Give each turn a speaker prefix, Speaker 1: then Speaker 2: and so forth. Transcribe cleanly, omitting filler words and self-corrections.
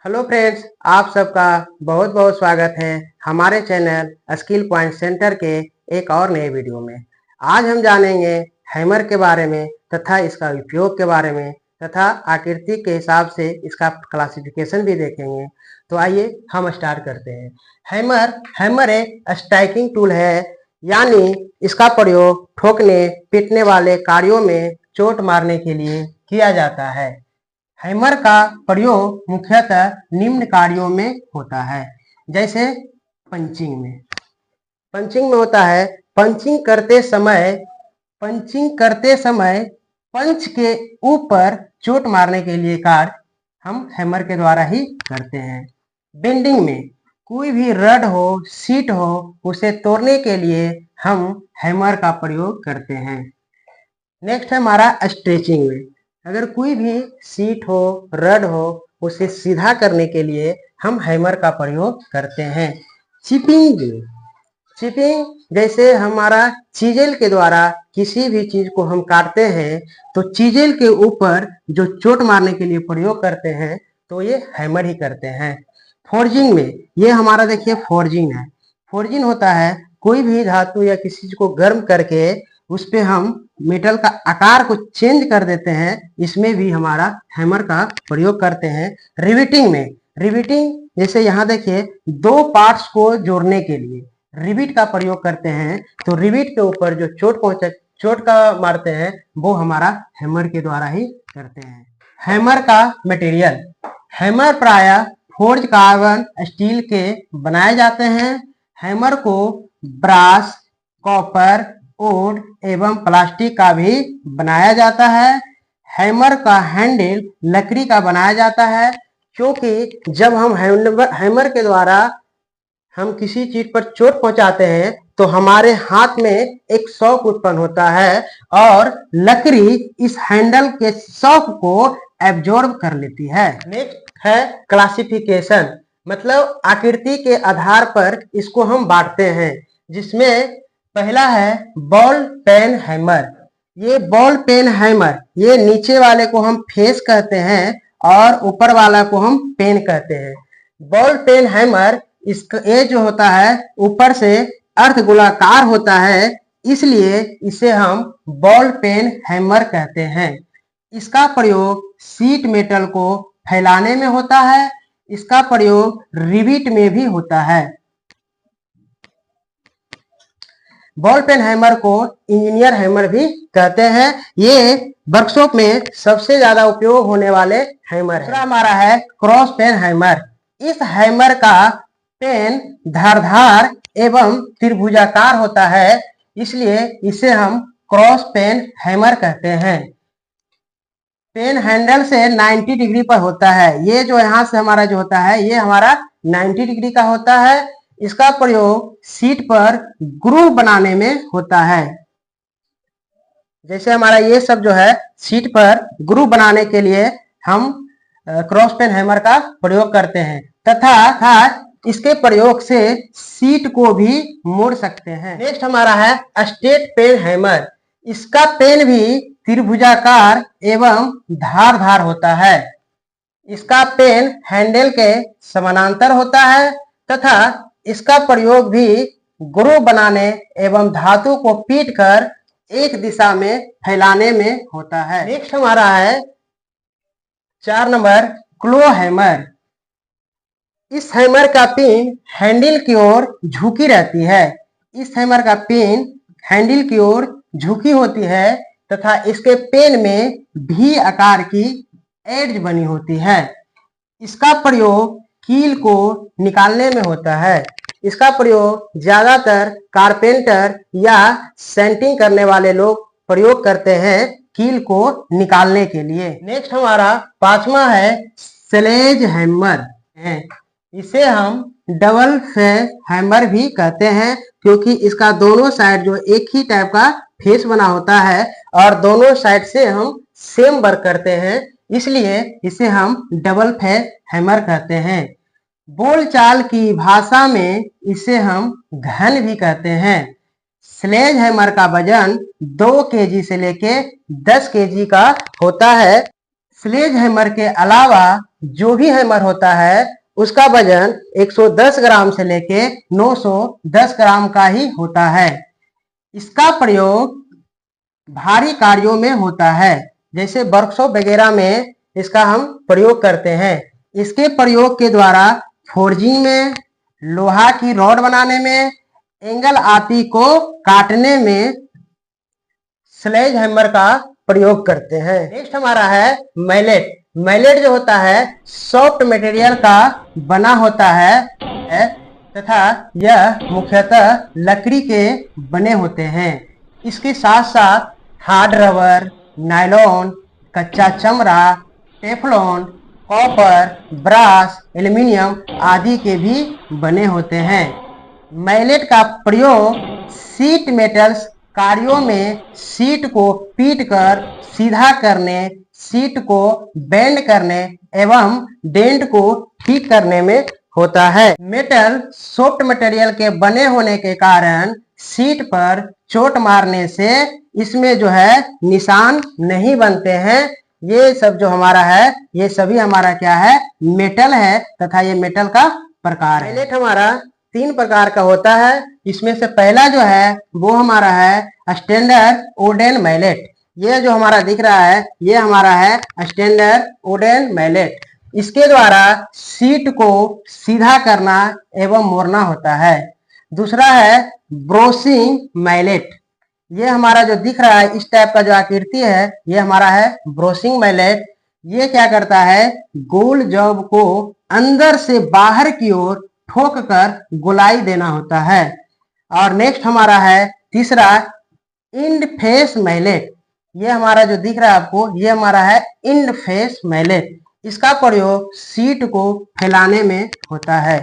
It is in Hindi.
Speaker 1: हेलो फ्रेंड्स, आप सबका बहुत बहुत स्वागत है हमारे चैनल स्किल पॉइंट सेंटर के एक और नए वीडियो में। आज हम जानेंगे हैमर के बारे में तथा इसका उपयोग के बारे में तथा आकृति के हिसाब से इसका क्लासिफिकेशन भी देखेंगे। तो आइए हम स्टार्ट करते हैं। हैमर एक स्ट्राइकिंग टूल है, यानी इसका प्रयोग ठोकने पीटने वाले कार्यों में चोट मारने के लिए किया जाता है। हैमर का प्रयोग मुख्यतः निम्न कार्यों में होता है, जैसे पंचिंग में होता है। पंचिंग करते समय पंच के ऊपर चोट मारने के लिए कार्य हम हैमर के द्वारा ही करते हैं। बेंडिंग में कोई भी रड हो, सीट हो, उसे तोड़ने के लिए हम हैमर का प्रयोग करते हैं। नेक्स्ट है हमारा स्ट्रेचिंग में। अगर कोई भी सीट हो, रड हो, उसे सीधा करने के लिए हम हैमर का प्रयोग करते हैं। चिपिंग जैसे हमारा चीजेल के द्वारा किसी भी चीज को हम काटते हैं तो चीजेल के ऊपर जो चोट मारने के लिए प्रयोग करते हैं तो ये हैमर ही करते हैं। फोर्जिंग में ये हमारा देखिए फोर्जिंग है। फोर्जिंग होता है कोई भी धातु या किसी चीज को गर्म करके उस पे हम मेटल का आकार को चेंज कर देते हैं, इसमें भी हमारा हैमर का प्रयोग करते हैं। रिविटिंग जैसे यहाँ देखिए दो पार्ट्स को जोड़ने के लिए रिविट का प्रयोग करते हैं, तो रिविट के ऊपर जो चोट का मारते हैं वो हमारा हैमर के द्वारा ही करते हैं। हैमर का मटेरियल, हैमर प्रायः फोर्ज कार्बन स्टील के बनाए जाते हैं। हैमर को ब्रास, कॉपर, वुड एवं प्लास्टिक का भी बनाया जाता है। हैमर का हैंडल लकड़ी का बनाया जाता है, क्योंकि जब हम हैमर के द्वारा हम किसी चीज पर चोट पहुंचाते हैं तो हमारे हाथ में एक शॉक उत्पन्न होता है और लकड़ी इस हैंडल के शॉक को एब्जॉर्ब कर लेती है। नेक्स्ट है क्लासिफिकेशन, मतलब आकृति के आधार पर इसको हम बांटते हैं, जिसमें पहला है बॉल पेन हैमर। ये बॉल पेन हैमर, ये नीचे वाले को हम फेस कहते हैं और ऊपर वाला को हम पेन कहते हैं। बॉल पेन हैमर इसका ये जो होता है ऊपर से अर्ध गोलाकार होता है, इसलिए इसे हम बॉल पेन हैमर कहते हैं। इसका प्रयोग शीट मेटल को फैलाने में होता है। इसका प्रयोग रिविट में भी होता है। बॉल पेन हैमर को इंजीनियर हैमर भी कहते हैं। ये वर्कशॉप में सबसे ज्यादा उपयोग होने वाले हैमर है। दूसरा हमारा है क्रॉस पेन हैमर। इस हैमर का पेन धारदार एवं त्रिभुजाकार होता है, इसलिए इसे हम क्रॉस पेन हैमर कहते हैं। पेन हैंडल से 90 डिग्री पर होता है। ये जो यहाँ से हमारा जो होता है ये हमारा 90 डिग्री का होता है। इसका प्रयोग सीट पर ग्रूव बनाने में होता है। जैसे हमारा ये सब जो है सीट पर ग्रूव बनाने के लिए हम क्रॉस पेन हैमर का प्रयोग करते हैं तथा इसके प्रयोग से सीट को भी मोड़ सकते हैं। नेक्स्ट हमारा है स्ट्रेट पेन हैमर। इसका पेन भी त्रिभुजाकार एवं धारदार होता है। इसका पेन हैंडल के समानांतर होता है तथा इसका प्रयोग भी ग्रूव बनाने एवं धातु को पीटकर एक दिशा में फैलाने में होता है। नेक्स्ट हमारा है 4 नंबर क्लो हैमर। इस हैमर का पिन हैंडल की ओर झुकी रहती है। इस हैमर का पिन हैंडल की ओर झुकी होती है तथा इसके पेन में भी आकार की एड्ज बनी होती है। इसका प्रयोग कील को निकालने में होता है। इसका प्रयोग ज्यादातर कारपेंटर या सेंटिंग करने वाले लोग प्रयोग करते हैं कील को निकालने के लिए। नेक्स्ट हमारा 5वां है स्लेज हैमर। इसे हम डबल फेस हैमर भी कहते हैं, क्योंकि इसका दोनों साइड जो एक ही टाइप का फेस बना होता है और दोनों साइड से हम सेम वर्क करते हैं, इसलिए इसे हम डबल फेस हैमर कहते हैं। बोलचाल की भाषा में इसे हम घन भी कहते हैं। स्लेज हैमर का वजन 2 kg से लेके 10 kg का होता है। स्लेज हैमर के अलावा जो भी हैमर होता है उसका वजन 110 ग्राम से लेके 910 ग्राम का ही होता है। इसका प्रयोग भारी कार्यों में होता है, जैसे वर्कशॉप वगैरह में इसका हम प्रयोग करते हैं। इसके प्रयोग के द्वारा फोर्जिंग में, लोहा की रॉड बनाने में, एंगल आती को काटने में स्लेज हैमर का प्रयोग करते हैं। नेक्स्ट हमारा है मैलेट। मैलेट जो होता है सॉफ्ट मटेरियल का बना होता है तथा यह मुख्यतः लकड़ी के बने होते हैं। इसके साथ साथ हार्ड रबर, नायलॉन, कच्चा चमड़ा, टेफलॉन, कॉपर, ब्रास, एल्युमिनियम आदि के भी बने होते हैं। मैलेट का प्रयोग शीट मेटल्स कार्यों में शीट को पीटकर सीधा करने, शीट को बेंड करने एवं डेंट को ठीक करने में होता है। मेटल सॉफ्ट मटेरियल के बने होने के कारण शीट पर चोट मारने से इसमें जो है निशान नहीं बनते हैं। ये सब जो हमारा है ये सभी हमारा क्या है, मेटल है तथा ये मेटल का प्रकार है। मैलेट हमारा 3 प्रकार का होता है। इसमें से पहला जो है वो हमारा है स्टैंडर्ड वुडन मैलेट। ये जो हमारा दिख रहा है ये हमारा है स्टैंडर्ड वुडन मैलेट। इसके द्वारा शीट को सीधा करना एवं मोड़ना होता है। दूसरा है ब्रोसिंग मैलेट। ये हमारा जो दिख रहा है इस टाइप का जो आकृति है ये हमारा है ब्रोसिंग मैलेट। ये क्या करता है, गोल जॉब को अंदर से बाहर की ओर ठोक कर गोलाई देना होता है। और नेक्स्ट हमारा है तीसरा इंड फेस मैलेट। ये हमारा जो दिख रहा है आपको ये हमारा है इंड फेस मैलेट। इसका प्रयोग शीट को फैलाने में होता है।